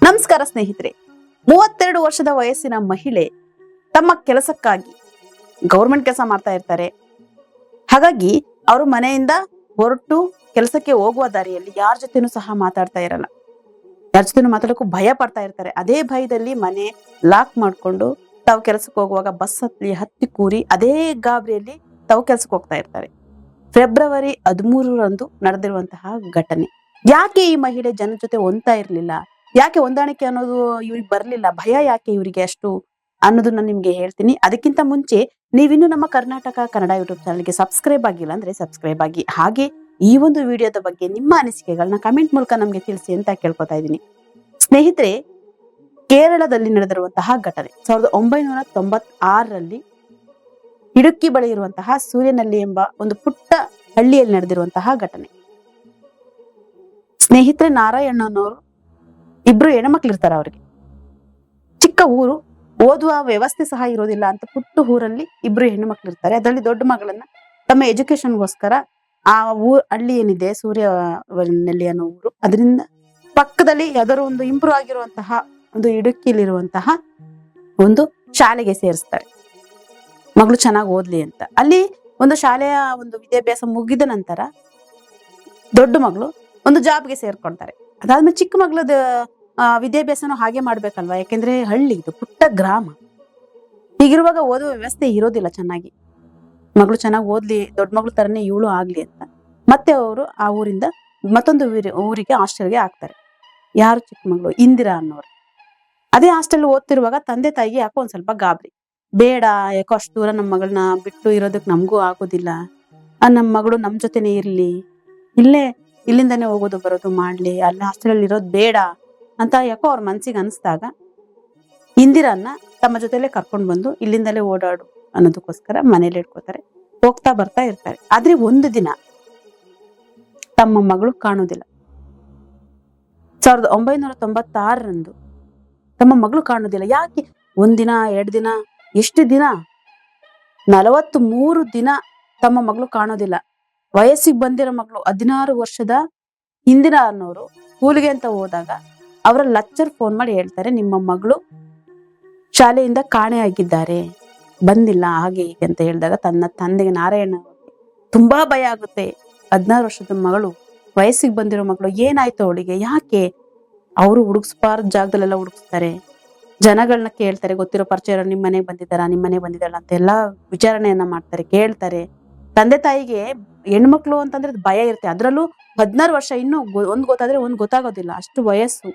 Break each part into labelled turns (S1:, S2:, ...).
S1: ನಮಸ್ಕಾರ ಸ್ನೇಹಿತರೆ. 32 ವರ್ಷದ ವಯಸ್ಸಿನ ಮಹಿಳೆ ತಮ್ಮ ಕೆಲಸಕ್ಕಾಗಿ ಗೌರ್ಮೆಂಟ್ ಕೆಲಸ ಮಾಡ್ತಾ ಇರ್ತಾರೆ. ಹಾಗಾಗಿ ಅವರು ಮನೆಯಿಂದ ಹೊರಟು ಕೆಲಸಕ್ಕೆ ಹೋಗುವ ದಾರಿಯಲ್ಲಿ ಯಾರ ಜೊತೆನೂ ಸಹ ಮಾತಾಡ್ತಾ ಇರಲ್ಲ. ಯಾರ ಜೊತೆನೂ ಮಾತಾಡೋಕ್ಕೂ ಭಯ ಪಡ್ತಾ ಇರ್ತಾರೆ. ಅದೇ ಭಯದಲ್ಲಿ ಮನೆ ಲಾಕ್ ಮಾಡ್ಕೊಂಡು ತಾವು ಕೆಲಸಕ್ಕೆ ಹೋಗುವಾಗ ಬಸ್ ಹತ್ತಿ ಕೂರಿ ಅದೇ ಗಾಬರಿಯಲ್ಲಿ ತಾವು ಕೆಲಸಕ್ಕೆ ಹೋಗ್ತಾ ಇರ್ತಾರೆ. ಫೆಬ್ರವರಿ 13ರಂದು ನಡೆದಿರುವಂತಹ ಘಟನೆ. ಯಾಕೆ ಈ ಮಹಿಳೆ ಜನ ಜೊತೆ ಹೊಂದ್ತಾ ಇರ್ಲಿಲ್ಲ? ಯಾಕೆ ಹೊಂದಾಣಿಕೆ ಅನ್ನೋದು ಇವ್ರಿಗೆ ಬರ್ಲಿಲ್ಲ? ಭಯ ಯಾಕೆ ಇವರಿಗೆ ಅಷ್ಟು ಅನ್ನೋದನ್ನ ನಿಮ್ಗೆ ಹೇಳ್ತೀನಿ. ಅದಕ್ಕಿಂತ ಮುಂಚೆ ನೀವಿನ್ನು ನಮ್ಮ ಕರ್ನಾಟಕ ಕನ್ನಡ ಯೂಟ್ಯೂಬ್ ಚಾನಲ್ಗೆ ಸಬ್ಸ್ಕ್ರೈಬ್ ಆಗಿಲ್ಲ ಅಂದ್ರೆ ಸಬ್ಸ್ಕ್ರೈಬ್ ಆಗಿ. ಹಾಗೆ ಈ ಒಂದು ವಿಡಿಯೋದ ಬಗ್ಗೆ ನಿಮ್ಮ ಅನಿಸಿಕೆಗಳನ್ನ ಕಮೆಂಟ್ ಮೂಲಕ ನಮ್ಗೆ ತಿಳಿಸಿ ಅಂತ ಕೇಳ್ಕೊತಾ ಇದ್ದೀನಿ. ಸ್ನೇಹಿತರೆ, ಕೇರಳದಲ್ಲಿ ನಡೆದಿರುವಂತಹ ಘಟನೆ 1996ರಲ್ಲಿ ಇಡುಕ್ಕಿ ಬಳಿ ಇರುವಂತಹ ಸೂರ್ಯನಲ್ಲಿ ಎಂಬ ಒಂದು ಪುಟ್ಟ ಹಳ್ಳಿಯಲ್ಲಿ ನಡೆದಿರುವಂತಹ ಘಟನೆ. ಸ್ನೇಹಿತರೆ, ನಾರಾಯಣನವರು ಇಬ್ರು ಹೆಣ್ಮಕ್ಳು ಇರ್ತಾರ. ಅವ್ರಿಗೆ ಚಿಕ್ಕ ಊರು, ಓದುವ ವ್ಯವಸ್ಥೆ ಸಹ ಇರೋದಿಲ್ಲ ಅಂತ ಪುಟ್ಟ ಊರಲ್ಲಿ ಇಬ್ರು ಹೆಣ್ಣು ಇರ್ತಾರೆ. ಅದರಲ್ಲಿ ದೊಡ್ಡ ಮಗಳನ್ನ ತಮ್ಮ ಎಜುಕೇಶನ್ಗೋಸ್ಕರ ಆ ಹಳ್ಳಿ ಏನಿದೆ ಸೂರ್ಯನಲ್ಲಿ ಅನ್ನೋ ಊರು, ಅದರಿಂದ ಪಕ್ಕದಲ್ಲಿ ಯಾವ್ದಾದ್ರು ಒಂದು ಇಂಪ್ರೂವ್ ಆಗಿರುವಂತಹ ಒಂದು ಇಡುಕಿಲಿರುವಂತಹ ಒಂದು ಶಾಲೆಗೆ ಸೇರಿಸ್ತಾರೆ, ಮಗಳು ಚೆನ್ನಾಗಿ ಓದ್ಲಿ ಅಂತ. ಅಲ್ಲಿ ಒಂದು ಶಾಲೆಯ ಒಂದು ವಿದ್ಯಾಭ್ಯಾಸ ಮುಗಿದ ನಂತರ ದೊಡ್ಡ ಮಗಳು ಒಂದು ಜಾಬ್ಗೆ ಸೇರ್ಕೊಳ್ತಾರೆ. ಅದಾದ್ಮೇಲೆ ಚಿಕ್ಕ ಮಗಳದ ವಿದ್ಯಾಭ್ಯಾಸನೂ ಹಾಗೆ ಮಾಡ್ಬೇಕಲ್ವಾ, ಯಾಕೆಂದ್ರೆ ಹಳ್ಳಿ ಇದು, ಪುಟ್ಟ ಗ್ರಾಮ. ಹೀಗಿರುವಾಗ ಓದುವ ವ್ಯವಸ್ಥೆ ಇರೋದಿಲ್ಲ ಚೆನ್ನಾಗಿ. ಮಗಳು ಚೆನ್ನಾಗಿ ಓದ್ಲಿ, ದೊಡ್ಡ ಮಗಳು ತರನೇ ಇವಳು ಆಗ್ಲಿ ಅಂತ ಮತ್ತೆ ಅವರು ಆ ಊರಿಂದ ಮತ್ತೊಂದು ಊರಿಗೆ ಹಾಸ್ಟೆಲ್ಗೆ ಹಾಕ್ತಾರೆ. ಯಾರು? ಚಿಕ್ಕ ಮಗಳು ಇಂದಿರಾ ಅನ್ನೋರು. ಅದೇ ಹಾಸ್ಟೆಲ್ ಓದ್ತಿರುವಾಗ ತಂದೆ ತಾಯಿಗೆ ಯಾಕೋ ಒಂದ್ ಸ್ವಲ್ಪ ಗಾಬರಿ. ಬೇಡ, ಯಾಕೋ ಅಷ್ಟು ದೂರ ನಮ್ಮ ಮಗಳನ್ನ ಬಿಟ್ಟು ಇರೋದಕ್ ನಮಗೂ ಆಗೋದಿಲ್ಲ, ನಮ್ಮ ಮಗಳು ನಮ್ ಜೊತೆನೆ ಇರ್ಲಿ, ಇಲ್ಲಿಂದಾನೇ ಹೋಗೋದು ಬರೋದು ಮಾಡ್ಲಿ, ಅಲ್ಲಿ ಹಾಸ್ಟೆಲ್ ಇರೋದು ಬೇಡ ಅಂತ ಯಾಕೋ ಅವ್ರ ಮನ್ಸಿಗೆ ಅನಿಸ್ದಾಗ ಇಂದಿರನ್ನ ತಮ್ಮ ಜೊತೆಲೆ ಕರ್ಕೊಂಡು ಬಂದು ಇಲ್ಲಿಂದಲೇ ಓಡಾಡು ಅನ್ನೋದಕ್ಕೋಸ್ಕರ ಮನೇಲಿ ಇಟ್ಕೋತಾರೆ. ಹೋಗ್ತಾ ಬರ್ತಾ ಇರ್ತಾರೆ. ಆದ್ರೆ ಒಂದು ದಿನ ತಮ್ಮ ಮಗಳು ಕಾಣೋದಿಲ್ಲ. 1996ರಂದು ತಮ್ಮ ಮಗಳು ಕಾಣೋದಿಲ್ಲ. ಯಾಕೆ? ಒಂದಿನ, 2 ದಿನ, ಎಷ್ಟು ದಿನ? 43 ದಿನ ತಮ್ಮ ಮಗಳು ಕಾಣೋದಿಲ್ಲ. ವಯಸ್ಸಿಗೆ ಬಂದಿರೋ ಮಗಳು 16 ವರ್ಷದ ಇಂದಿರಾ ಅನ್ನೋರು ಸ್ಕೂಲ್ಗೆ ಅಂತ ಹೋದಾಗ ಅವರ ಲೆಕ್ಚರ್ ಫೋನ್ ಮಾಡಿ ಹೇಳ್ತಾರೆ, ನಿಮ್ಮ ಮಗಳು ಶಾಲೆಯಿಂದ ಕಾಣೆ ಆಗಿದ್ದಾರೆ, ಬಂದಿಲ್ಲ, ಹಾಗೆ ಹೀಗೆ ಅಂತ ಹೇಳಿದಾಗ ತನ್ನ ತಂದೆಗೆ, ನಾರಾಯಣ, ತುಂಬಾ ಭಯ ಆಗುತ್ತೆ. 16 ವರ್ಷದ ಮಗಳು, ವಯಸ್ಸಿಗೆ ಬಂದಿರೋ ಮಗಳು, ಏನಾಯ್ತು ಅವಳಿಗೆ? ಯಾಕೆ? ಅವರು ಹುಡುಕ್ಸ್ಬಾರ್ದ ಜಾಗದಲ್ಲೆಲ್ಲ ಹುಡುಕ್ಸ್ತಾರೆ, ಜನಗಳನ್ನ ಕೇಳ್ತಾರೆ, ಗೊತ್ತಿರೋ ಪರಿಚಯ ನಿಮ್ ಮನೆಗೆ ಬಂದಿದ್ದಾಳ ಅಂತ ಎಲ್ಲಾ ವಿಚಾರಣೆಯನ್ನ ಮಾಡ್ತಾರೆ, ಕೇಳ್ತಾರೆ. ತಂದೆ ತಾಯಿಗೆ ಹೆಣ್ಮಕ್ಳು ಅಂತಂದ್ರೆ ಭಯ ಇರುತ್ತೆ. ಅದ್ರಲ್ಲೂ 16 ವರ್ಷ, ಇನ್ನು ಒಂದ್ ಗೊತ್ತಾದ್ರೆ ಒಂದ್ ಗೊತ್ತಾಗೋದಿಲ್ಲ, ಅಷ್ಟು ವಯಸ್ಸು.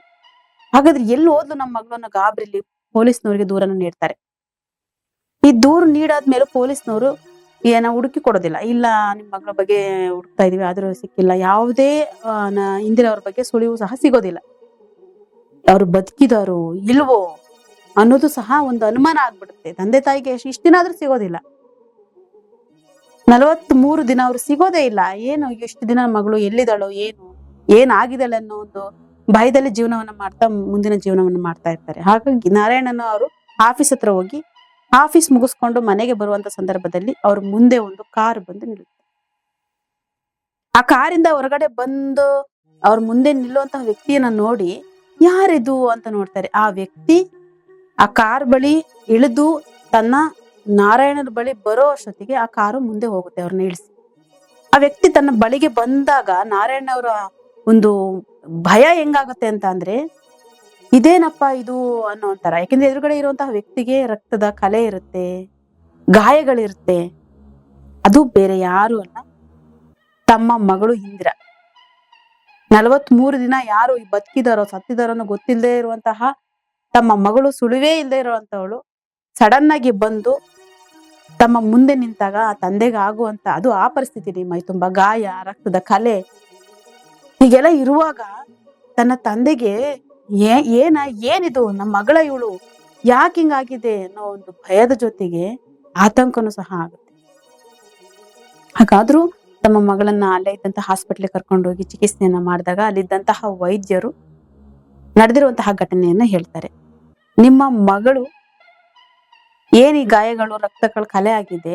S1: ಹಾಗಾದ್ರೆ ಎಲ್ಲಿ ಹೋದ್ಲು ನಮ್ಮ ಮಗಳು ಅನ್ನೋ ಗಾಬರಿಲಿ ಪೊಲೀಸ್ನವ್ರಿಗೆ ದೂರನ್ನ ನೀಡ್ತಾರೆ. ಈ ದೂರು ನೀಡಾದ್ಮೇಲೆ ಪೊಲೀಸ್ನವರು ಹುಡುಕಿ ಕೊಡೋದಿಲ್ಲ. ಇಲ್ಲ, ನಿಮ್ ಮಗಳ ಬಗ್ಗೆ ಹುಡುಕ್ತಾ ಇದೀವಿ, ಆದ್ರೂ ಸಿಕ್ಕಿಲ್ಲ. ಯಾವುದೇ ಇಂದಿರಾ ಅವ್ರ ಬಗ್ಗೆ ಸುಳಿವು ಸಹ ಸಿಗೋದಿಲ್ಲ. ಅವ್ರು ಬದುಕಿದಾರೋ ಇಲ್ವೋ ಅನ್ನೋದು ಸಹ ಒಂದು ಅನುಮಾನ ಆಗ್ಬಿಡುತ್ತೆ ತಂದೆ ತಾಯಿಗೆ. ಇಷ್ಟ ದಿನ ಆದ್ರೂ ಸಿಗೋದಿಲ್ಲ. 43 ದಿನ ಅವ್ರು ಸಿಗೋದೇ ಇಲ್ಲ. ಏನು ಇಷ್ಟು ದಿನ ಮಗಳು ಎಲ್ಲಿದ್ದಾಳೋ, ಏನಾಗಿದ್ದಾಳೆ ಅನ್ನೋ ಒಂದು ಭಯದಲ್ಲಿ ಜೀವನವನ್ನ ಮಾಡ್ತಾ ಮುಂದಿನ ಜೀವನವನ್ನ ಮಾಡ್ತಾ ಇರ್ತಾರೆ. ಹಾಗಾಗಿ ನಾರಾಯಣನ ಅವರು ಆಫೀಸ್ ಹತ್ರ ಹೋಗಿ ಆಫೀಸ್ ಮುಗಿಸ್ಕೊಂಡು ಮನೆಗೆ ಬರುವಂತ ಸಂದರ್ಭದಲ್ಲಿ ಅವ್ರ ಮುಂದೆ ಒಂದು ಕಾರ್ ಬಂದು ನಿಲ್ಲುತ್ತೆ. ಆ ಕಾರಿಂದ ಹೊರಗಡೆ ಬಂದು ಅವ್ರ ಮುಂದೆ ನಿಲ್ಲುವಂತಹ ವ್ಯಕ್ತಿಯನ್ನ ನೋಡಿ, ಯಾರಿದು ಅಂತ ನೋಡ್ತಾರೆ. ಆ ವ್ಯಕ್ತಿ ಆ ಕಾರ್ ಬಳಿ ಇಳಿದು ತನ್ನ ನಾರಾಯಣನ ಬಳಿ ಬರೋ ಅಷ್ಟೊತ್ತಿಗೆ ಆ ಕಾರು ಮುಂದೆ ಹೋಗುತ್ತೆ ಅವ್ರನ್ನ ಇಳಿಸಿ. ಆ ವ್ಯಕ್ತಿ ತನ್ನ ಬಳಿಗೆ ಬಂದಾಗ ನಾರಾಯಣ ಅವರ ಒಂದು ಭಯ ಹೆಂಗಾಗುತ್ತೆ ಅಂತ ಅಂದ್ರೆ, ಇದೇನಪ್ಪ ಇದು ಅನ್ನೋ ಒಂಥರ. ಯಾಕೆಂದ್ರೆ ಎದುರುಗಡೆ ಇರುವಂತಹ ವ್ಯಕ್ತಿಗೆ ರಕ್ತದ ಕಲೆ ಇರುತ್ತೆ, ಗಾಯಗಳಿರುತ್ತೆ. ಅದು ಬೇರೆ ಯಾರು ಅಲ್ಲ, ತಮ್ಮ ಮಗಳು ಇಂದಿರಾ. 43 ದಿನ ಯಾರು ಬದುಕಿದಾರೋ ಸತ್ತಿದಾರೋ ಅನ್ನೋ ಗೊತ್ತಿಲ್ಲದೆ ಇರುವಂತಹ ತಮ್ಮ ಮಗಳು, ಸುಳಿವೇ ಇಲ್ಲದೆ ಇರುವಂತವಳು ಸಡನ್ ಆಗಿ ಬಂದು ತಮ್ಮ ಮುಂದೆ ನಿಂತಾಗ ಆ ತಂದೆಗೆ ಆಗುವಂತ, ಅದು ಆ ಪರಿಸ್ಥಿತಿ, ಮೈ ತುಂಬಾ ಗಾಯ, ರಕ್ತದ ಕಲೆ, ಹೀಗೆಲ್ಲ ಇರುವಾಗ ತನ್ನ ತಂದೆಗೆ ಏನಿದು, ನಮ್ಮ ಮಗಳ ಇವಳು ಯಾಕೆ ಹಿಂಗಾಗಿದೆ ಅನ್ನೋ ಒಂದು ಭಯದ ಜೊತೆಗೆ ಆತಂಕನೂ ಸಹ ಆಗುತ್ತೆ. ಹಾಗಾದ್ರೂ ತಮ್ಮ ಮಗಳನ್ನ ಅಲ್ಲೇ ಇದ್ದಂತಹ ಹಾಸ್ಪಿಟ್ಲಿಗೆ ಕರ್ಕೊಂಡೋಗಿ ಚಿಕಿತ್ಸೆಯನ್ನ ಮಾಡಿದಾಗ ಅಲ್ಲಿದ್ದಂತಹ ವೈದ್ಯರು ನಡೆದಿರುವಂತಹ ಘಟನೆಯನ್ನ ಹೇಳ್ತಾರೆ. ನಿಮ್ಮ ಮಗಳು ಈ ಗಾಯಗಳು, ರಕ್ತಗಳ ಕಲೆ ಆಗಿದೆ,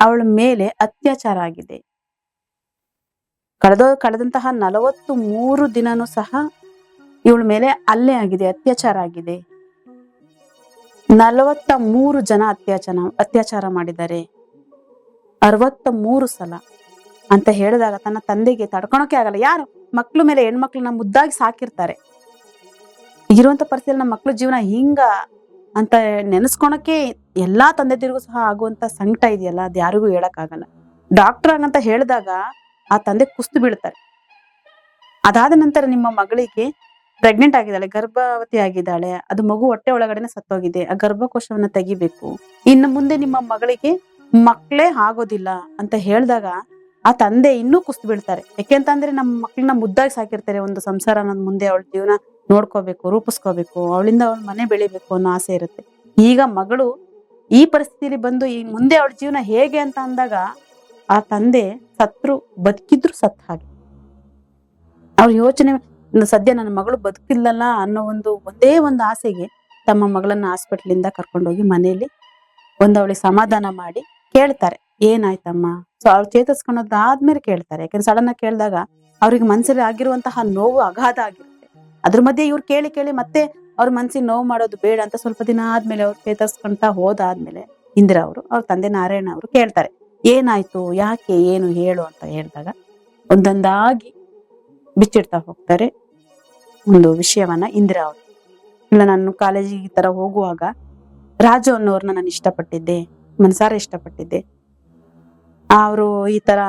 S1: ಅವಳ ಮೇಲೆ ಅತ್ಯಾಚಾರ ಆಗಿದೆ. ಕಳೆದಂತಹ 43 ದಿನನೂ ಸಹ ಇವಳ ಮೇಲೆ ಹಲ್ಲೆ ಆಗಿದೆ, ಅತ್ಯಾಚಾರ ಆಗಿದೆ. 43 ಜನ ಅತ್ಯಾಚಾರ ಮಾಡಿದ್ದಾರೆ, 63 ಸಲ ಅಂತ ಹೇಳಿದಾಗ ತನ್ನ ತಂದೆಗೆ ತಡ್ಕೊಳಕ್ಕೆ ಆಗಲ್ಲ. ಯಾರು ಮಕ್ಳು ಮೇಲೆ ಹೆಣ್ಮಕ್ಳನ್ನ ಮುದ್ದಾಗಿ ಸಾಕಿರ್ತಾರೆ, ಇರುವಂತ ಪರಿಸ್ಥಿತಿಯಲ್ಲಿ ನಮ್ಮ ಮಕ್ಳು ಜೀವನ ಹಿಂಗ ಅಂತ ನೆನೆಸ್ಕೊಳಕ್ಕೆ ಎಲ್ಲಾ ತಂದೆದಿರಿಗೂ ಸಹ ಆಗುವಂತ ಸಂಕಟ ಇದೆಯಲ್ಲ, ಅದ್ ಯಾರಿಗೂ ಹೇಳಕ್ ಆಗಲ್ಲ. ಡಾಕ್ಟರ್ ಹಂಗಂತ ಹೇಳಿದಾಗ ಆ ತಂದೆ ಕುಸ್ತು ಬೀಳ್ತಾರೆ. ಅದಾದ ನಂತರ ನಿಮ್ಮ ಮಗಳಿಗೆ ಪ್ರೆಗ್ನೆಂಟ್ ಆಗಿದ್ದಾಳೆ, ಗರ್ಭವತಿ ಆಗಿದ್ದಾಳೆ, ಅದು ಮಗು ಹೊಟ್ಟೆ ಒಳಗಡೆನೆ ಸತ್ತೋಗಿದೆ, ಆ ಗರ್ಭಕೋಶವನ್ನ ತೆಗಿಬೇಕು, ಇನ್ನು ಮುಂದೆ ನಿಮ್ಮ ಮಗಳಿಗೆ ಮಕ್ಳೇ ಆಗೋದಿಲ್ಲ ಅಂತ ಹೇಳಿದಾಗ ಆ ತಂದೆ ಇನ್ನೂ ಕುಸ್ತು ಬೀಳ್ತಾರೆ. ಯಾಕೆಂತಂದ್ರೆ ನಮ್ಮ ಮಕ್ಳನ್ನ ಮುದ್ದಾಗಿ ಸಾಕಿರ್ತಾರೆ, ಒಂದು ಸಂಸಾರ ಅನ್ನೋದ್ ಮುಂದೆ ಅವಳ ಜೀವನ ನೋಡ್ಕೋಬೇಕು, ರೂಪಿಸ್ಕೋಬೇಕು, ಅವಳಿಂದ ಅವಳ ಮನೆ ಬೆಳಿಬೇಕು ಅನ್ನೋ ಆಸೆ ಇರುತ್ತೆ. ಈಗ ಮಗಳು ಈ ಪರಿಸ್ಥಿತಿಲಿ ಬಂದು ಈ ಮುಂದೆ ಅವಳ ಜೀವನ ಹೇಗೆ ಅಂತ ಅಂದಾಗ ಆ ತಂದೆ ಸತ್ರು ಬದುಕಿದ್ರು ಸತ್ ಹಾಗೆ. ಅವ್ರ ಯೋಚನೆ ಸದ್ಯ ನನ್ನ ಮಗಳು ಬದುಕಿಲ್ಲಲ್ಲ ಅನ್ನೋ ಒಂದೇ ಒಂದು ಆಸೆಗೆ ತಮ್ಮ ಮಗಳನ್ನ ಹಾಸ್ಪಿಟ್ಲಿಂದ ಕರ್ಕೊಂಡೋಗಿ ಮನೆಯಲ್ಲಿ ಅವಳಿಗೆ ಸಮಾಧಾನ ಮಾಡಿ ಕೇಳ್ತಾರೆ, ಏನಾಯ್ತಮ್ಮ? ಸೊ ಅವ್ರು ಚೇತರಿಸ್ಕೊಳೋದಾದ್ಮೇಲೆ ಕೇಳ್ತಾರೆ. ಯಾಕಂದ್ರೆ ಸಡನ್ ಆಗಿ ಕೇಳಿದಾಗ ಅವ್ರಿಗೆ ಮನ್ಸಲ್ಲಿ ಆಗಿರುವಂತಹ ನೋವು ಅಗಾಧ ಆಗಿರುತ್ತೆ. ಅದ್ರ ಮಧ್ಯೆ ಇವ್ರು ಕೇಳಿ ಮತ್ತೆ ಅವ್ರ ಮನ್ಸಿಗೆ ನೋವು ಮಾಡೋದು ಬೇಡ ಅಂತ ಸ್ವಲ್ಪ ದಿನ ಆದ್ಮೇಲೆ ಅವ್ರು ಚೇತರಿಸ್ಕೊಂತ ಹೋದಾದ್ಮೇಲೆ ಇಂದಿರಾ ಅವ್ರ ತಂದೆ ನಾರಾಯಣ ಅವರು ಕೇಳ್ತಾರೆ, ಏನಾಯ್ತು, ಯಾಕೆ, ಏನು ಹೇಳು ಅಂತ ಹೇಳಿದಾಗ ಒಂದೊಂದಾಗಿ ಬಿಚ್ಚಿಡ್ತಾ ಹೋಗ್ತಾರೆ ಒಂದು ವಿಷಯವನ್ನ ಇಂದಿರಾ ಅವರು. ಇಲ್ಲ, ನಾನು ಕಾಲೇಜಿಗೆ ಈ ತರ ಹೋಗುವಾಗ ರಾಜು ಅನ್ನೋರ್ನ ನಾನು ಇಷ್ಟಪಟ್ಟಿದ್ದೆ, ಮನಸಾರ ಇಷ್ಟಪಟ್ಟಿದ್ದೆ. ಅವರು ಈ ತರ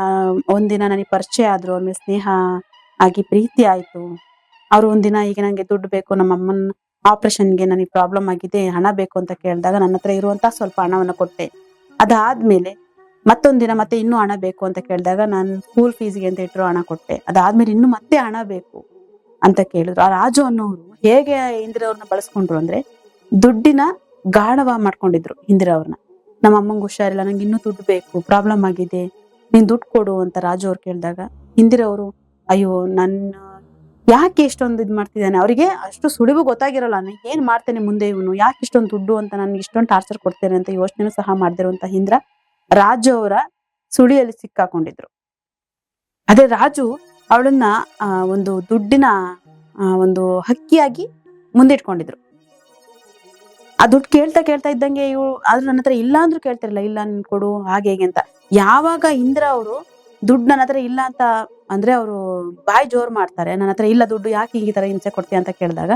S1: ಒಂದಿನ ನನಗೆ ಪರಿಚಯ ಆದ್ರು, ಆಮೇಲೆ ಸ್ನೇಹ ಆಗಿ ಪ್ರೀತಿ ಆಯ್ತು. ಅವ್ರು ಒಂದಿನ ಈಗ ನಂಗೆ ದುಡ್ಡು ಬೇಕು, ನಮ್ಮ ಅಮ್ಮನ ಆಪರೇಷನ್ಗೆ ನನಗೆ ಪ್ರಾಬ್ಲಮ್ ಆಗಿದೆ, ಹಣ ಬೇಕು ಅಂತ ಕೇಳಿದಾಗ ನನ್ನ ಹತ್ರ ಇರುವಂತ ಸ್ವಲ್ಪ ಹಣವನ್ನ ಕೊಟ್ಟೆ. ಅದಾದ್ಮೇಲೆ ಮತ್ತೊಂದಿನ ಮತ್ತೆ ಇನ್ನೂ ಹಣ ಬೇಕು ಅಂತ ಕೇಳಿದಾಗ ನಾನು ಸ್ಕೂಲ್ ಫೀಸ್ಗೆ ಅಂತ ಇಟ್ಟರು ಹಣ ಕೊಟ್ಟೆ. ಅದಾದ್ಮೇಲೆ ಇನ್ನು ಮತ್ತೆ ಹಣ ಬೇಕು ಅಂತ ಕೇಳಿದ್ರು. ಆ ರಾಜು ಅನ್ನೋರು ಹೇಗೆ ಇಂದಿರಾ ಅವ್ರನ್ನ ಬಳಸ್ಕೊಂಡ್ರು ಅಂದ್ರೆ ದುಡ್ಡಿನ ಗಾಢವ ಮಾಡ್ಕೊಂಡಿದ್ರು ಇಂದಿರಾ ಅವ್ರನ್ನ. ನಮ್ಮ ಅಮ್ಮಂಗೆ ಹುಷಾರಿಲ್ಲ, ನಂಗೆ ಇನ್ನೂ ದುಡ್ಡು ಬೇಕು, ಪ್ರಾಬ್ಲಮ್ ಆಗಿದೆ, ನೀನ್ ದುಡ್ಡು ಕೊಡು ಅಂತ ರಾಜು ಅವ್ರು ಕೇಳಿದಾಗ ಇಂದಿರಾ ಅವರು, ಅಯ್ಯೋ ನನ್ನ ಯಾಕೆ ಇಷ್ಟೊಂದು ಇದ್ ಮಾಡ್ತಿದ್ದಾನೆ, ಅವರಿಗೆ ಅಷ್ಟು ಸುಳಿವು ಗೊತ್ತಾಗಿರಲ್ಲ, ನಾನು ಏನ್ ಮಾಡ್ತೇನೆ ಮುಂದೆ, ಇವನು ಯಾಕೆ ಇಷ್ಟೊಂದು ದುಡ್ಡು ಅಂತ ನನ್ಗೆ ಇಷ್ಟೊಂದು ಟಾರ್ಚರ್ ಕೊಡ್ತೇನೆ ಅಂತ ಯೋಚನೆ ಸಹ ಮಾಡ್ದಿರುವಂತ ಇಂದಿರಾ ರಾಜು ಅವರ ಸುಳಿಯಲ್ಲಿ ಸಿಕ್ಕಾಕೊಂಡಿದ್ರು. ಅದೇ ರಾಜು ಅವಳನ್ನ ಒಂದು ದುಡ್ಡಿನ ಒಂದು ಹಕ್ಕಿಯಾಗಿ ಮುಂದಿಟ್ಕೊಂಡಿದ್ರು. ಆ ದುಡ್ಡು ಕೇಳ್ತಾ ಇದ್ದಂಗೆ ಇವ್ರು ಆದ್ರೆ ನನ್ನ ಹತ್ರ ಇಲ್ಲ ಅಂದ್ರೂ ಕೇಳ್ತಿರಲ್ಲ, ಇಲ್ಲ ನೀನ್ ಕೊಡು ಹಾಗೆ ಹೇಗೆ ಅಂತ. ಯಾವಾಗ ಇಂದಿರಾ ಅವರು ದುಡ್ಡು ನನ್ನ ಹತ್ರ ಇಲ್ಲ ಅಂತ ಅಂದ್ರೆ ಅವರು ಬಾಯಿ ಜೋರ್ ಮಾಡ್ತಾರೆ, ನನ್ನ ಹತ್ರ ಇಲ್ಲ ದುಡ್ಡು, ಯಾಕೆ ಈ ತರ ಹಿಂಸೆ ಕೊಡ್ತೀಯ ಅಂತ ಕೇಳಿದಾಗ,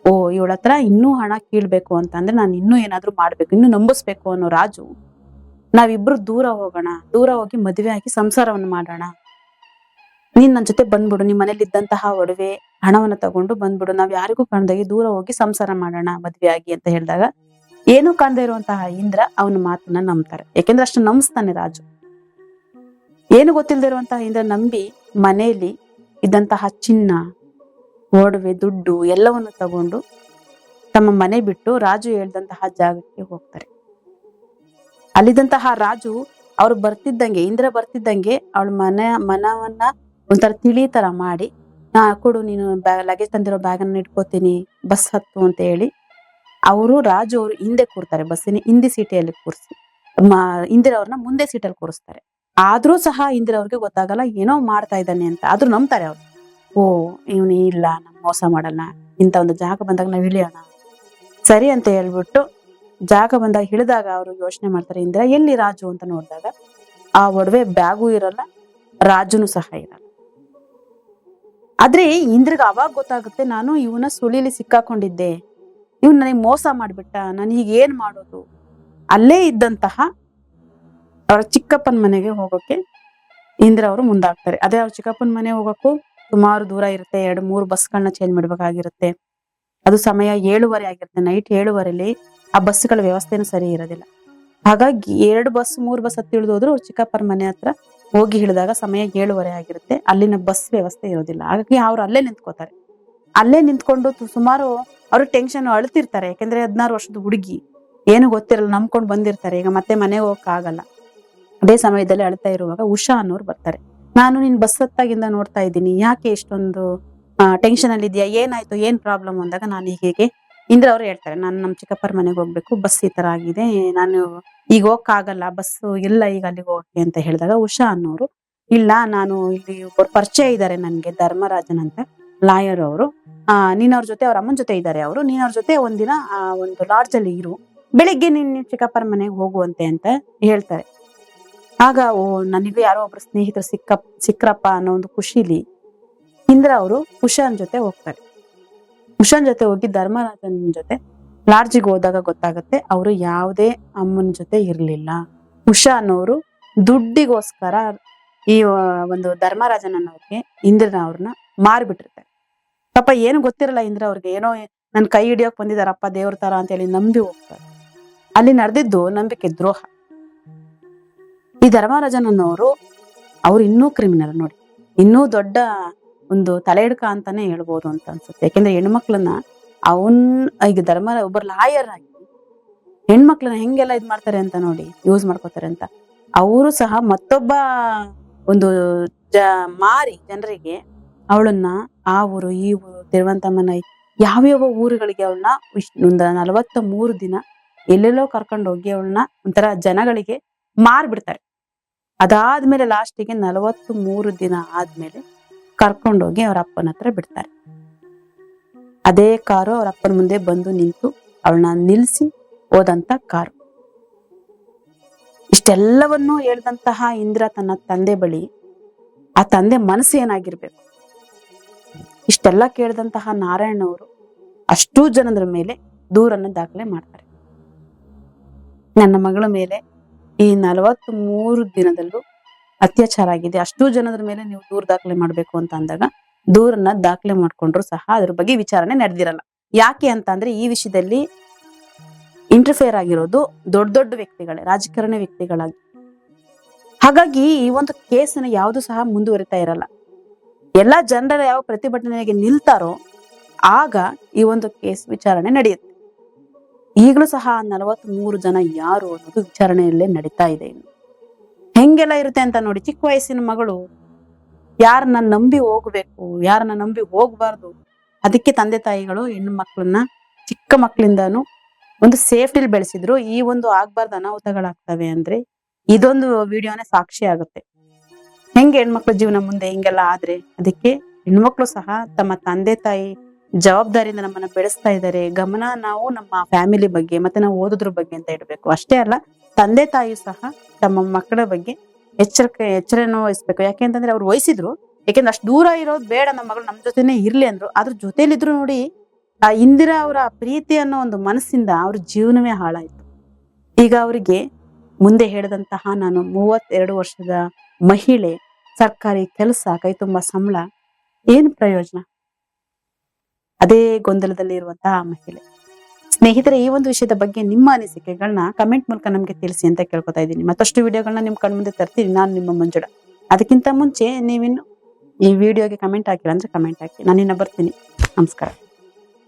S1: ಓ ಇವಳ ಹತ್ರ ಇನ್ನೂ ಹಣ ಕೀಳ್ಬೇಕು ಅಂತ ಅಂದ್ರೆ ನಾನು ಇನ್ನೂ ಏನಾದ್ರು ಮಾಡ್ಬೇಕು, ಇನ್ನೂ ನಂಬಿಸ್ಬೇಕು ಅನ್ನೋ ರಾಜು, ನಾವಿಬ್ರು ದೂರ ಹೋಗೋಣ, ದೂರ ಹೋಗಿ ಮದುವೆ ಆಗಿ ಸಂಸಾರವನ್ನು ಮಾಡೋಣ, ನೀನ್ ನನ್ ಜೊತೆ ಬಂದ್ಬಿಡು, ನಿಮ್ ಮನೇಲಿ ಇದ್ದಂತಹ ಒಡವೆ ಹಣವನ್ನ ತಗೊಂಡು ಬಂದ್ಬಿಡು, ನಾವ್ ಯಾರಿಗೂ ಕಾಣ್ದಾಗಿ ದೂರ ಹೋಗಿ ಸಂಸಾರ ಮಾಡೋಣ ಮದ್ವೆ ಆಗಿ ಅಂತ ಹೇಳಿದಾಗ ಏನೂ ಕಾಣದೇ ಇರುವಂತಹ ಇಂದ್ರ ಅವನ ಮಾತನ್ನ ನಂಬ್ತಾರೆ. ಯಾಕೆಂದ್ರೆ ಅಷ್ಟು ನಂಬಿಸ್ತಾನೆ ರಾಜು. ಏನು ಗೊತ್ತಿಲ್ಲದೆ ಇರುವಂತಹ ಇಂದ್ರ ನಂಬಿ ಮನೆಯಲ್ಲಿ ಇದ್ದಂತಹ ಚಿನ್ನ, ಒಡವೆ, ದುಡ್ಡು ಎಲ್ಲವನ್ನು ತಗೊಂಡು ತಮ್ಮ ಮನೆ ಬಿಟ್ಟು ರಾಜು ಹೇಳ್ದಂತಹ ಜಾಗಕ್ಕೆ ಹೋಗ್ತಾರೆ. ಅಲ್ಲಿದ್ದಂತಹ ರಾಜು ಅವ್ರು ಬರ್ತಿದ್ದಂಗೆ, ಇಂದ್ರ ಬರ್ತಿದ್ದಂಗೆ ಅವಳ ಮನವನ್ನ ಒಂಥರ ತಿಳಿ ತರ ಮಾಡಿ, ಕೊಡು ನೀನು ಲಗೇಜ್ ತಂದಿರೋ ಬ್ಯಾಗನ್ನ ಇಟ್ಕೋತೀನಿ, ಬಸ್ ಹತ್ತು ಅಂತ ಹೇಳಿ ಅವರು ರಾಜು ಅವರು ಹಿಂದೆ ಕೂರ್ತಾರೆ, ಬಸ್ಸಿನ ಹಿಂದಿ ಸೀಟೆಯಲ್ಲಿ ಕೂರಿಸಿ ಇಂದಿರಾ ಅವ್ರನ್ನ ಮುಂದೆ ಸೀಟಲ್ಲಿ ಕೂರಿಸ್ತಾರೆ. ಆದ್ರೂ ಸಹ ಇಂದಿರಾ ಅವ್ರಿಗೆ ಗೊತ್ತಾಗಲ್ಲ ಏನೋ ಮಾಡ್ತಾ ಇದ್ದಾನೆ ಅಂತ. ಆದ್ರೂ ನಂಬ್ತಾರೆ ಅವ್ರು, ಓ ಇವನು ಇಲ್ಲ, ನಮ್ ಮೋಸ ಮಾಡಲ್ಲ, ಇಂಥ ಒಂದು ಜಾಗ ಬಂದಾಗ ನಾವ್ ಇಳಿಯೋಣ ಸರಿ ಅಂತ ಹೇಳ್ಬಿಟ್ಟು ಜಾಗ ಬಂದಾಗ ಹಿಡಿದಾಗ ಅವರು ಯೋಚನೆ ಮಾಡ್ತಾರೆ, ಇಂದಿರಾ ಎಲ್ಲಿ ರಾಜು ಅಂತ ನೋಡಿದಾಗ ಆ ಒಡವೆ ಬ್ಯಾಗು ಇರಲ್ಲ, ರಾಜುನು ಸಹ ಇರಲ್ಲ. ಆದ್ರೆ ಇಂದ್ರಗ ಅವಾಗ ಗೊತ್ತಾಗುತ್ತೆ, ನಾನು ಇವನ ಸುಳಿಲಿ ಸಿಕ್ಕಾಕೊಂಡಿದ್ದೆ, ಇವ್ನು ನನಗೆ ಮೋಸ ಮಾಡ್ಬಿಟ್ಟ, ನಾನು ಈಗ ಏನ್ ಮಾಡೋದು. ಅಲ್ಲೇ ಇದ್ದಂತಹ ಅವ್ರ ಚಿಕ್ಕಪ್ಪನ ಮನೆಗೆ ಹೋಗೋಕೆ ಇಂದ್ರ ಅವರು ಮುಂದಾಗ್ತಾರೆ. ಅದೇ ಅವ್ರ ಚಿಕ್ಕಪ್ಪನ ಮನೆ ಹೋಗಕ್ಕೂ ಸುಮಾರು ದೂರ ಇರುತ್ತೆ, 2-3 ಬಸ್ಗಳನ್ನ ಚೇಂಜ್ ಮಾಡ್ಬೇಕಾಗಿರುತ್ತೆ. ಅದು ಸಮಯ 7:30 ಆಗಿರುತ್ತೆ, ನೈಟ್ 7:30 ಆ ಬಸ್ಗಳ ವ್ಯವಸ್ಥೆನೂ ಸರಿ ಇರೋದಿಲ್ಲ. ಹಾಗಾಗಿ 2 ಬಸ್ 3 ಬಸ್ ಹತ್ತಿ ಇಳಿದೋದ್ರು ಅವ್ರ ಚಿಕ್ಕಪ್ಪರ ಮನೆ ಹತ್ರ ಹೋಗಿ ಇಳಿದಾಗ ಸಮಯ 7:30 ಆಗಿರುತ್ತೆ. ಅಲ್ಲಿನ ಬಸ್ ವ್ಯವಸ್ಥೆ ಇರೋದಿಲ್ಲ. ಹಾಗಾಗಿ ಅವ್ರು ಅಲ್ಲೇ ನಿಂತ್ಕೋತಾರೆ. ಅಲ್ಲೇ ನಿಂತ್ಕೊಂಡು ಸುಮಾರು ಅವ್ರು ಟೆನ್ಷನ್ ಅಳ್ತಿರ್ತಾರೆ. ಯಾಕಂದ್ರೆ 16 ವರ್ಷದ ಹುಡುಗಿ, ಏನು ಗೊತ್ತಿರಲ್ಲ, ನಂಬ್ಕೊಂಡು ಬಂದಿರ್ತಾರೆ, ಈಗ ಮತ್ತೆ ಮನೆಗೆ ಹೋಗಕ್ ಆಗಲ್ಲ. ಅದೇ ಸಮಯದಲ್ಲಿ ಅಳ್ತಾ ಇರುವಾಗ ಉಷಾ ಅನ್ನೋರು ಬರ್ತಾರೆ. ನಾನು ನಿನ್ ಬಸ್ ಹತ್ತಾಗಿಂದ ನೋಡ್ತಾ ಇದ್ದೀನಿ, ಯಾಕೆ ಇಷ್ಟೊಂದು ಟೆನ್ಷನ್ ಅಲ್ಲಿ ಇದೆಯಾ, ಏನಾಯ್ತು, ಏನ್ ಪ್ರಾಬ್ಲಮ್ ಅಂದಾಗ ನಾನು ಹೀಗೆ ಇಂದ್ರ ಅವ್ರು ಹೇಳ್ತಾರೆ, ನಾನು ನಮ್ ಚಿಕ್ಕಪ್ಪರ ಮನೆಗೆ ಹೋಗ್ಬೇಕು, ಬಸ್ ಈ ತರ ಆಗಿದೆ, ನಾನು ಈಗ ಹೋಗಕ್ ಆಗಲ್ಲ, ಬಸ್ ಇಲ್ಲ ಈಗ ಅಲ್ಲಿಗೆ ಹೋಗಕ್ಕೆ ಅಂತ ಹೇಳಿದಾಗ ಉಷಾ ಅನ್ನೋರು, ಇಲ್ಲ ನಾನು ಇಲ್ಲಿ ಒಬ್ಬರು ಪರಿಚಯ ಇದ್ದಾರೆ ನನ್ಗೆ ಧರ್ಮರಾಜನ್ ಅಂತ, ಲಾಯರ್ ಅವರು. ನೀನ್ ಅವ್ರ ಜೊತೆ, ಅವ್ರ ಅಮ್ಮನ ಜೊತೆ ಇದ್ದಾರೆ ಅವರು, ನೀನ್ ಅವ್ರ ಜೊತೆ ಒಂದಿನ ಒಂದು ಲಾಡ್ಜ್ ಅಲ್ಲಿ ಇರು, ಬೆಳಿಗ್ಗೆ ನಿನ್ ಚಿಕ್ಕಪ್ಪನ ಮನೆಗೆ ಹೋಗುವಂತೆ ಅಂತ ಹೇಳ್ತಾರೆ. ಆಗ ನನಗೂ ಯಾರೋ ಒಬ್ರು ಸ್ನೇಹಿತರು ಸಿಕ್ರಪ್ಪ ಅನ್ನೋ ಒಂದು ಖುಷಿಲಿ ಇಂದ್ರ ಅವರು ಉಷಾನ್ ಜೊತೆ ಹೋಗ್ತಾರೆ. ಉಷಾನ್ ಜೊತೆ ಹೋಗಿ ಧರ್ಮರಾಜನ್ ಜೊತೆ ಲಾಡ್ಜಿಗೆ ಹೋದಾಗ ಗೊತ್ತಾಗುತ್ತೆ ಅವರು ಯಾವುದೇ ಅಮ್ಮನ ಜೊತೆ ಇರ್ಲಿಲ್ಲ. ಉಷಾ ಅನ್ನೋರು ದುಡ್ಡಿಗೋಸ್ಕರ ಈ ಒಂದು ಧರ್ಮರಾಜನನ್ನವ್ರಿಗೆ ಇಂದ್ರನ ಅವ್ರನ್ನ ಮಾರ್ಬಿಟ್ಟಿರ್ತಾರೆ. ಪಾಪ ಏನು ಗೊತ್ತಿರಲ್ಲ ಇಂದ್ರ ಅವ್ರಿಗೆ, ಏನೋ ನನ್ ಕೈ ಹಿಡಿಯೋಕ್ ಬಂದಿದಾರಪ್ಪ ದೇವ್ರ ತರ ಅಂತ ಹೇಳಿ ನಂಬಿ ಹೋಗ್ತಾರೆ. ಅಲ್ಲಿ ನಡೆದಿದ್ದು ನಂಬಿಕೆ ದ್ರೋಹ. ಈ ಧರ್ಮರಾಜನನ್ನವರು ಅವ್ರು ಇನ್ನೂ ಕ್ರಿಮಿನಲ್ ನೋಡಿ, ಇನ್ನೂ ದೊಡ್ಡ ಒಂದು ತಲೆ ಹಿಡ್ಕ ಅಂತಾನೆ ಹೇಳ್ಬೋದು ಅಂತ ಅನ್ಸುತ್ತೆ. ಯಾಕೆಂದ್ರೆ ಹೆಣ್ಮಕ್ಳನ್ನ ಈಗ ಒಬ್ಬರು ಲಾಯರ್ ಆಗಿ ಹೆಣ್ಮಕ್ಳನ್ನ ಹೆಂಗೆಲ್ಲ ಇದ್ ಮಾಡ್ತಾರೆ ಅಂತ ನೋಡಿ, ಯೂಸ್ ಮಾಡ್ಕೋತಾರೆ ಅಂತ. ಅವರು ಸಹ ಮತ್ತೊಬ್ಬ ಒಂದು ಮಾರಿ ಜನರಿಗೆ ಅವಳನ್ನ ಆ ಊರು ಈ ಊರು ತಿರುವಂತಮನೈ ಯಾವ್ಯಾವ ಊರುಗಳಿಗೆ ಅವಳನ್ನ ಒಂದು 43 ದಿನ ಎಲ್ಲೆಲ್ಲೋ ಕರ್ಕೊಂಡು ಹೋಗಿ ಅವಳನ್ನ ಒಂಥರ ಜನಗಳಿಗೆ ಮಾರ್ಬಿಡ್ತಾರೆ. ಅದಾದ್ಮೇಲೆ ಲಾಸ್ಟಿಗೆ 43 ದಿನ ಆದ್ಮೇಲೆ ಕರ್ಕೊಂಡೋಗಿ ಅವ್ರ ಅಪ್ಪನ ಹತ್ರ ಬಿಡ್ತಾರೆ. ಅದೇ ಕಾರು ಅವ್ರ ಅಪ್ಪನ ಮುಂದೆ ಬಂದು ನಿಂತು ಅವಳನ್ನ ನಿಲ್ಸಿ ಹೋದಂತ ಕಾರು. ಇಷ್ಟೆಲ್ಲವನ್ನೂ ಹೇಳ್ದಂತಹ ಇಂದ್ರ ತನ್ನ ತಂದೆ ಬಳಿ, ಆ ತಂದೆ ಮನಸ್ಸು ಏನಾಗಿರ್ಬೇಕು, ಇಷ್ಟೆಲ್ಲ ಕೇಳಿದಂತಹ ನಾರಾಯಣ ಅವರು ಅಷ್ಟೂ ಜನರ ಮೇಲೆ ದೂರನ್ನು ದಾಖಲೆ ಮಾಡ್ತಾರೆ. ನನ್ನ ಮಗಳ ಮೇಲೆ ಈ 43 ದಿನದಲ್ಲೂ ಅತ್ಯಾಚಾರ ಆಗಿದೆ, ಅಷ್ಟೂ ಜನರ ಮೇಲೆ ನೀವು ದೂರ ದಾಖಲೆ ಮಾಡ್ಬೇಕು ಅಂತ ಅಂದಾಗ ದೂರನ್ನ ದಾಖಲೆ ಮಾಡ್ಕೊಂಡ್ರು ಸಹ ಅದ್ರ ಬಗ್ಗೆ ವಿಚಾರಣೆ ನಡೆದಿರಲ್ಲ. ಯಾಕೆ ಅಂತ ಅಂದ್ರೆ ಈ ವಿಷಯದಲ್ಲಿ ಇಂಟರ್ಫಿಯರ್ ಆಗಿರೋದು ದೊಡ್ಡ ದೊಡ್ಡ ವ್ಯಕ್ತಿಗಳೇ, ರಾಜಕಾರಣ ವ್ಯಕ್ತಿಗಳಾಗಿ. ಹಾಗಾಗಿ ಈ ಒಂದು ಕೇಸನ್ನ ಯಾವುದು ಸಹ ಮುಂದುವರಿತಾ ಇರಲ್ಲ. ಎಲ್ಲಾ ಜನರ ಯಾವ ಪ್ರತಿಭಟನೆಗೆ ನಿಲ್ತಾರೋ ಆಗ ಈ ಒಂದು ಕೇಸ್ ವಿಚಾರಣೆ ನಡೆಯುತ್ತೆ. ಈಗಲೂ ಸಹ 43 ಜನ ಯಾರು ಅನ್ನೋದು ವಿಚಾರಣೆಯಲ್ಲೇ ನಡೀತಾ ಇದೆ. ಇನ್ನು ಹೆಂಗೆಲ್ಲ ಇರುತ್ತೆ ಅಂತ ನೋಡಿ. ಚಿಕ್ಕ ವಯಸ್ಸಿನ ಮಗಳು ಯಾರನ್ನ ನಂಬಿ ಹೋಗ್ಬೇಕು, ಯಾರನ್ನ ನಂಬಿ ಹೋಗ್ಬಾರ್ದು. ಅದಕ್ಕೆ ತಂದೆ ತಾಯಿಗಳು ಹೆಣ್ಣು ಮಕ್ಕಳನ್ನ ಚಿಕ್ಕ ಮಕ್ಕಳಿಂದಾನು ಒಂದು ಸೇಫ್ಟಿಲಿ ಬೆಳೆಸಿದ್ರು. ಈ ಒಂದು ಆಗ್ಬಾರ್ದು ಅನಾಹುತಗಳಾಗ್ತವೆ ಅಂದ್ರೆ ಇದೊಂದು ವಿಡಿಯೋನೇ ಸಾಕ್ಷಿ ಆಗುತ್ತೆ. ಹೆಂಗೆ ಹೆಣ್ಮಕ್ಳ ಜೀವನ ಮುಂದೆ ಹಿಂಗೆಲ್ಲ ಆದ್ರೆ. ಅದಕ್ಕೆ ಹೆಣ್ಮಕ್ಳು ಸಹ ತಮ್ಮ ತಂದೆ ತಾಯಿ ಜವಾಬ್ದಾರಿಯಿಂದ ನಮ್ಮನ್ನ ಬೆಳೆಸ್ತಾ ಇದ್ದಾರೆ, ಗಮನ ನಾವು ನಮ್ಮ ಫ್ಯಾಮಿಲಿ ಬಗ್ಗೆ ಮತ್ತೆ ನಾವು ಓದೋದ್ರ ಬಗ್ಗೆ ಅಂತ ಇಡ್ಬೇಕು. ಅಷ್ಟೇ ಅಲ್ಲ, ತಂದೆ ತಾಯಿ ಸಹ ತಮ್ಮ ಮಕ್ಕಳ ಬಗ್ಗೆ ಎಚ್ಚರನೂ ವಹಿಸ್ಬೇಕು. ಯಾಕೆಂತಂದ್ರೆ ಅವ್ರು ವಹಿಸಿದ್ರು, ಯಾಕೆಂದ್ರೆ ಅಷ್ಟು ದೂರ ಇರೋದು ಬೇಡ, ನಮ್ಮ ಮಗಳು ನಮ್ ಜೊತೆನೆ ಇರ್ಲಿ ಅಂದ್ರು. ಅದ್ರ ಜೊತೆಲಿದ್ರು ನೋಡಿ, ಆ ಇಂದಿರಾ ಅವರ ಪ್ರೀತಿ ಅನ್ನೋ ಒಂದು ಮನಸ್ಸಿಂದ ಅವ್ರ ಜೀವನವೇ ಹಾಳಾಯ್ತು. ಈಗ ಅವರಿಗೆ ಮುಂದೆ ಹೇಳಿದಂತಹ ನಾನು 32 ವರ್ಷದ ಮಹಿಳೆ, ಸರ್ಕಾರಿ ಕೆಲಸ, ಕೈ ತುಂಬಾ ಸಂಬಳ, ಏನು ಪ್ರಯೋಜನ? ಅದೇ ಗೊಂದಲದಲ್ಲಿ ಇರುವಂತಹ ಮಹಿಳೆ. ಸ್ನೇಹಿತರೆ, ಈ ಒಂದು ವಿಷಯದ ಬಗ್ಗೆ ನಿಮ್ಮ ಅನಿಸಿಕೆಗಳನ್ನ ಕಮೆಂಟ್ ಮೂಲಕ ನಮ್ಗೆ ತಿಳಿಸಿ ಅಂತ ಕೇಳ್ಕೊತಾ ಇದ್ದೀನಿ. ಮತ್ತಷ್ಟು ವಿಡಿಯೋಗಳನ್ನ ನಿಮ್ ಕಣ್ಮುಂದೆ ತರ್ತೀನಿ ನಾನು, ನಿಮ್ಮ ಮಂಜುಳ. ಅದಕ್ಕಿಂತ ಮುಂಚೆ ನೀವಿನ್ನು ಈ ವಿಡಿಯೋಗೆ ಕಮೆಂಟ್ ಹಾಕಿಲ್ಲ ಅಂದ್ರೆ ಕಮೆಂಟ್ ಹಾಕಿ. ನಾನಿನ್ನ ಬರ್ತೀನಿ. ನಮಸ್ಕಾರ.